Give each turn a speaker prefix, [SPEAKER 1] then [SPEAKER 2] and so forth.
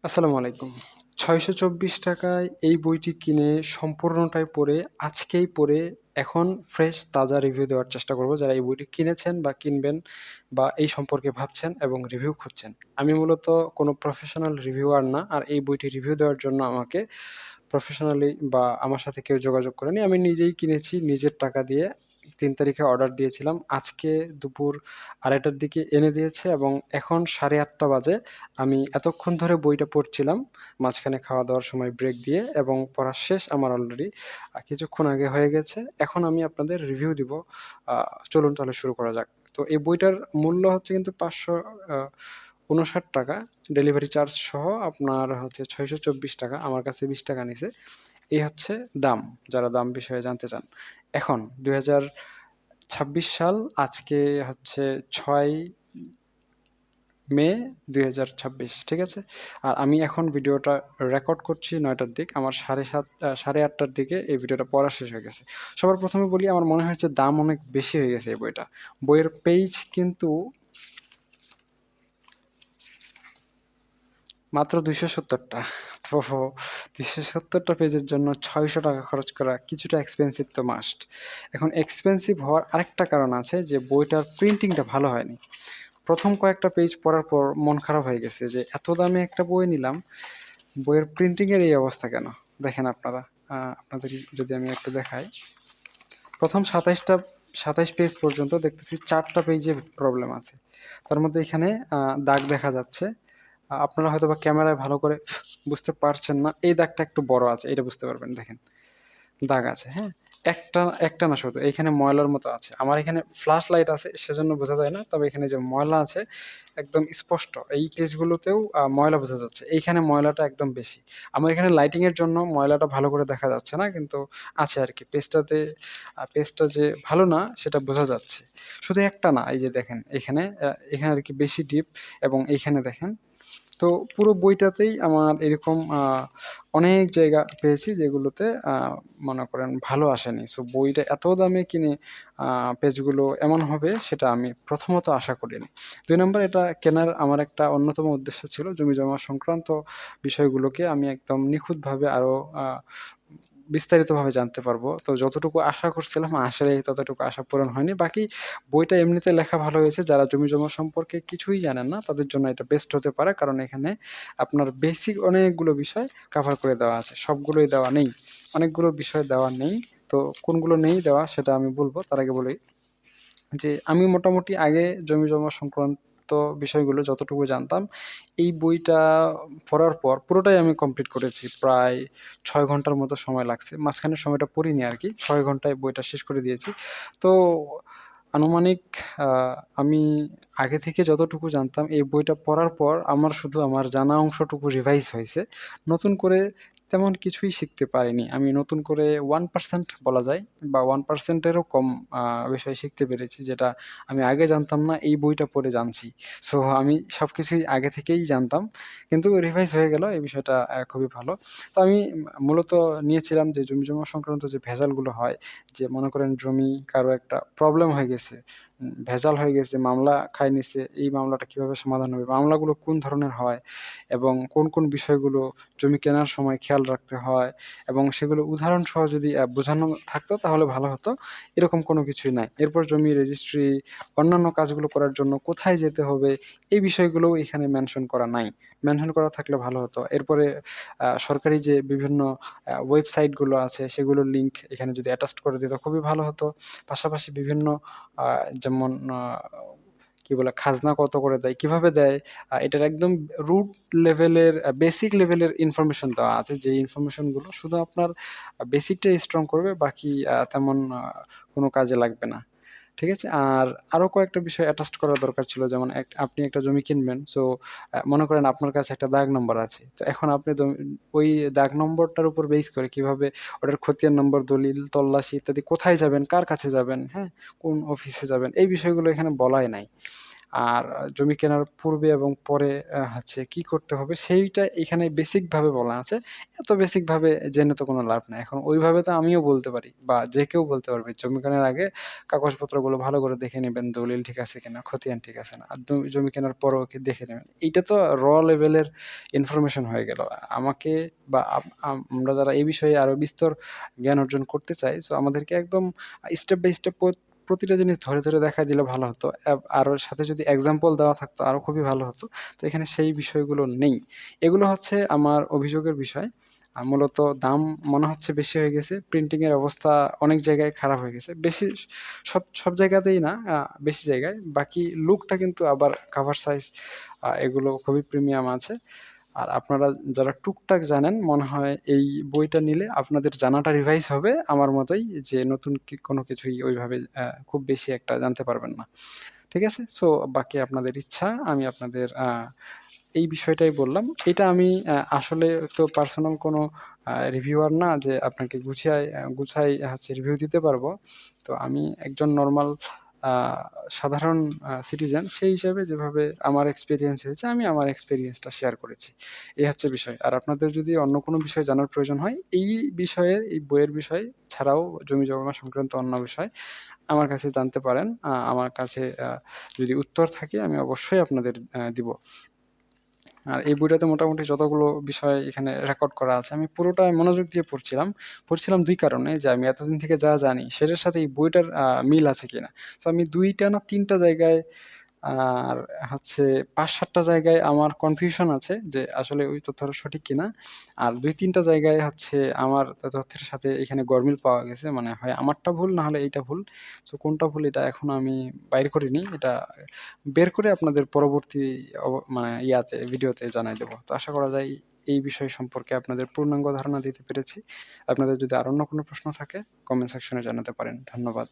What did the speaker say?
[SPEAKER 1] আসসালামু আলাইকুম। ৳৬২৪ এই বইটি কিনে সম্পূর্ণটাই পড়ে, আজকেই পড়ে এখন ফ্রেশ তাজা রিভিউ দেওয়ার চেষ্টা করব। যারা এই বইটি কিনেছেন বা কিনবেন বা এই সম্পর্কে ভাবছেন এবং রিভিউ খুঁজছেন। আমি মূলত কোনো প্রফেশনাল রিভিউয়ার না। আর এই বইটি রিভিউ দেওয়ার জন্য আমাকে প্রফেশনালি বা আমার সাথে কেউ যোগাযোগ করেনি। আমি নিজেই কিনেছি নিজের টাকা দিয়ে। ৩ তারিখে অর্ডার দিয়েছিলাম। আজকে দুপুর ২:৩০ টার দিকে এনে দিয়েছে এবং এখন ৮:৩০ বাজে। আমি এতক্ষণ ধরে বইটা পড়ছিলাম। মাঝখানে খাওয়া-দাওয়ার সময় ব্রেক দিয়ে এবং পড়া শেষ আমার অলরেডি। কিছুক্ষণ আগে হয়ে গেছে। এখন আমি আপনাদের রিভিউ দিব। আ চলুন তাহলে শুরু করা যাক। তো এই বইটার মূল্য হচ্ছে কিন্তু আ ৳৫৯ ডেলিভারি চার্জ সহ আপনার হচ্ছে ৳৬২৪ আমার কাছে ৳২০ নিছে। এই হচ্ছে দাম, যারা দাম বিষয়ে জানতে চান। এখন ২০২৬ সাল, আজকে হচ্ছে ৬ মে ২০২৬, ঠিক আছে? আর আমি এখন ভিডিওটা রেকর্ড করছি ৯ টার দিক। আমার ৮:৩০ টার দিকে এই ভিডিওটা পড়া শেষ হয়ে গেছে। সবার ১ম এ বলি, আমার মনে হয়েছে দাম অনেক বেশি হয়ে গেছে এই বইটা। বইয়ের পেজ কিন্তু মাত্র ২৭০ টা। তো ২৭০ টা পেজের জন্য ৳৬০০ খরচ করা কিছুটা এক্সপেনসিভ তো মাস্ট। এখন এক্সপেনসিভ হওয়ার আরেকটা কারণ আছে যে বইটার প্রিন্টিংটা ভালো হয়নি। ১ম কয়েকটা পেজ পড়ার পর মন খারাপ হয়ে গেছে যে এত দামে একটা বই নিলাম, বইয়ের প্রিন্টিং এর এই অবস্থা কেন? দেখেন আপনারা, আপনাদের যদি আমি একটু দেখাই। ১ম ২৭ পেজ পর্যন্ত দেখতেছি ৪ টা পেজে প্রবলেম আছে। তার মধ্যে এখানে দাগ দেখা যাচ্ছে। আপনারা হয়তোবা ক্যামেরায় ভালো করে বুঝতে পারছেন না। এই দাগটা একটু বড় আছে। এটা বুঝতে পারবেন, দেখেন। দাগ আছে, হ্যাঁ? একটা না শুধু, এইখানে ময়লার মতো আছে। আমার এখানে ফ্ল্যাশ লাইট আছে সেজন্য বোঝা যায় না। তবে এখানে যে ময়লা আছে একদম স্পষ্ট। এই পেজগুলোতেও ময়লা বোঝা যাচ্ছে। এইখানে ময়লাটা একদম বেশি। আমার এখানে লাইটিং এর জন্য ময়লাটা ভালো করে দেখা যাচ্ছে না, কিন্তু আছে আরকি। পেজটা যে ভালো না সেটা বোঝা যাচ্ছে। শুধু একটা না, এই যে দেখেন এখানে আরকি বেশি ডিপ এবং এইখানে দেখেন। তো পুরো বইটাতেই আমার এরকম অনেক জায়গা পেয়েছি যেগুলোতে মনে করেন ভালো আসেনি। সো বইটা এত দামে কিনে আ পেজগুলো এমন হবে সেটা আমি প্রথমত আশা করিনি। ২ নাম্বার, এটা কেনার আমার একটা অন্যতম উদ্দেশ্য ছিল জমিজমা সংক্রান্ত বিষয়গুলোকে আমি একদম নিখুঁতভাবে আরো বিস্তারিতভাবে জানতে পারবো। তো যতটুকু আশা করছিলাম আসলেই ততটুকু আশা পূরণ হয়নি। বাকি বইটা এমনিতে লেখা ভালো হয়েছে। যারা জমিজমা সম্পর্কে কিছুই জানেন না তাদের জন্য এটা বেস্ট হতে পারে। কারণ এখানে আপনার বেসিক অনেকগুলো বিষয় কভার করে দেওয়া আছে। সবগুলোই দেওয়া নেই। অনেকগুলো বিষয় দেওয়া নেই। তো কোনগুলো নেই দেওয়া সেটা আমি বলব। তার আগে বলি যে আমি মোটামুটি আগে জমিজমা সংক্রান্ত বিষয়গুলো যতটুকু জানতাম, এই বইটা পড়ার পর পুরোটাই আমি কমপ্লিট করেছি। প্রায় ৬ ঘন্টার মতো সময় লাগছে। মাঝখানের সময়টা পড়িনি আরকি। ৬ ঘন্টায় বইটা শেষ করে দিয়েছি। তো আনুমানিক আ আমি আগে থেকে যতটুকু জানতাম এই বইটা পড়ার পর আমার শুধু আমার জানা অংশটুকু রিভাইজ হইছে। নতুন করে তেমন কিছুই শিখতে পারিনি। আমি নতুন করে 1% বলা যায় বা 1% এরও কম আ বিষয় শিখতে পেরেছি, যেটা আমি আগে জানতাম না, এই বইটা পড়ে জানছি। সো আমি সবকিছুই আগে থেকেই জানতাম। কিন্তু রিভাইজ হয়ে গেল, এই বিষয়টা খুবই ভালো। তো আমি মূলত নিয়েছিলাম যে জমিজমা সংক্রান্ত যে ভেজালগুলো হয়, যে মনে করেন জমি কারো একটা প্রবলেম হয়ে গেছে, ভেজাল হয়ে গেছে, মামলা খায় নিছে, এই মামলাটা কিভাবে সমাধান হবে? মামলাগুলো কোন ধরনের হয়? এবং কোন বিষয়গুলো জমি কেনার সময় খেয়াল রাখতে হয় এবং সেগুলো উদাহরণসহ যদি বোঝানো থাকতো তাহলে ভালো হতো। এরকম কোনো কিছুই নাই। এরপর জমি রেজিস্ট্রি, অন্যান্য কাজগুলো করার জন্য কোথায় যেতে হবে, এই বিষয়গুলোও এখানে মেনশন করা নাই। মেনশন করা থাকলে ভালো হতো। এরপরে সরকারি যে বিভিন্ন ওয়েবসাইটগুলো আছে সেগুলোর লিঙ্ক এখানে যদি অ্যাটাচড করে দিত খুবই ভালো হতো। পাশাপাশি বিভিন্ন আ যেমন কি বলে, খাজনা কত করে দেয়, কিভাবে দেয়, এটার একদম রুট লেভেলের বেসিক লেভেলের ইনফরমেশন দেওয়া আছে। যে ইনফরমেশন গুলো শুধু আপনার বেসিকটাই স্ট্রং করবে, বাকি তেমন কোনো কাজে লাগবে না। ঠিক আছে? আর আরো কয়েকটা বিষয় অ্যাটাচড করা দরকার ছিল। যেমন আপনি একটা জমি কিনবেন। সো মনে করেন আপনার কাছে একটা দাগ নম্বর আছে। তো এখন আপনি ওই দাগ নম্বরটার উপর বেস করে কিভাবে ওটার খতিয়ান নম্বর, দলিল, তল্লাশি ইত্যাদি কোথায় যাবেন, কার কাছে যাবেন, হ্যাঁ? কোন অফিসে যাবেন, এই বিষয়গুলো এখানে বলাই নাই। আর জমি কেনার পূর্বে এবং পরে হচ্ছে কি করতে হবে সেইটা এখানে বেসিকভাবে বলা আছে। এত বেসিকভাবে জেনে তো কোনো লাভ নাই। এখন ওইভাবে তো আমিও বলতে পারি বা যে কেউ বলতে পারবে জমি কেনার আগে কাগজপত্রগুলো ভালো করে দেখে নিবেন, দলিল ঠিক আছে কিনা, খতিয়ান ঠিক আছে না। আর জমি কেনার পরেও দেখে নেবেন। এইটা তো লেভেলের ইনফরমেশন হয়ে গেল। আমাকে বা আমরা যারা এই বিষয়ে আরো বিস্তর জ্ঞান অর্জন করতে চাই, সো আমাদেরকে একদম স্টেপ বাই স্টেপ প্রতিটা জিনিস ধরে, ধরে দেখায় দিলে ভালো হতো। আরো সাথে যদি এক্সাম্পল দেওয়া থাকতো আরো খুবই ভালো হতো। তো এখানে সেই বিষয়গুলো নেই। এগুলো হচ্ছে আমার অভিযোগের বিষয়। মূলত দাম মনে হচ্ছে বেশি হয়ে গেছে। প্রিন্টিং এর অবস্থা অনেক জায়গায় খারাপ হয়ে গেছে। বেশি সব জায়গাতেই না, বেশি জায়গায়। বাকি লুকটা কিন্তু আবার কভার সাইজ এগুলো খুবই প্রিমিয়াম আছে। আর আপনারা যারা টুকটাক জানেন, মনে হয় এই বইটা নিলে আপনাদের জানাটা রিভাইজ হবে আমার মতোই, যে নতুন কোনো কিছুই ওইভাবে খুব বেশি একটা জানতে পারবেন না। ঠিক আছে? সো বাকি আপনাদের ইচ্ছা। আমি আপনাদের এই বিষয়টাই বললাম। এটা আমি আসলে তো পার্সোনাল কোনো রিভিউয়ার না যে আপনাকে গুছাই হচ্ছে রিভিউ দিতে পারবো। তো আমি একজন নরমাল আ সাধারণ সিটিজেন, সেই হিসেবে যেভাবে আমার এক্সপেরিয়েন্স হয়েছে, আমি আমার এক্সপেরিয়েন্সটা শেয়ার করেছি। এই হচ্ছে বিষয়। আর আপনাদের যদি অন্য কোনো বিষয় জানার প্রয়োজন হয়, এই বিষয়ে, এই বইয়ের বিষয় ছাড়াও জমিজমা সংক্রান্ত অন্য বিষয় আমার কাছে জানতে পারেন। আমার কাছে যদি উত্তর থাকে আমি অবশ্যই আপনাদের দিব। আর এই বইটাতে মোটামুটি যতগুলো বিষয় এখানে রেকর্ড করা আছে, আমি পুরোটাই মনোযোগ দিয়ে পড়ছিলাম। পড়ছিলাম ২ কারণে, যে আমি এতদিন থেকে যা জানি সেটার সাথে এই বইটার মিল আছে কিনা। সো আমি ২ টা না ৩ টা জায়গায়, আর হচ্ছে ৫-৭ টা জায়গায় আমার কনফিউশন আছে যে আসলে ওই তথ্যটা সঠিক কিনা। আর ২-৩ টা জায়গায় হচ্ছে আমার তথ্যের সাথে এখানে গরমিল পাওয়া গেছে। মানে হয় আমারটা ভুল, না হলে এইটা ভুল। সো কোনটা ভুল এটা এখনো আমি বাইর করিনি। এটা বের করে আপনাদের পরবর্তী মানে ইয়াতে ভিডিওতে জানাই দেব। তো আশা করা যায় এই বিষয় সম্পর্কে আপনাদের পূর্ণাঙ্গ ধারণা দিতে পেরেছি। আপনাদের যদি আর অন্য কোনো প্রশ্ন থাকে কমেন্ট সেকশনে জানাতে পারেন। ধন্যবাদ।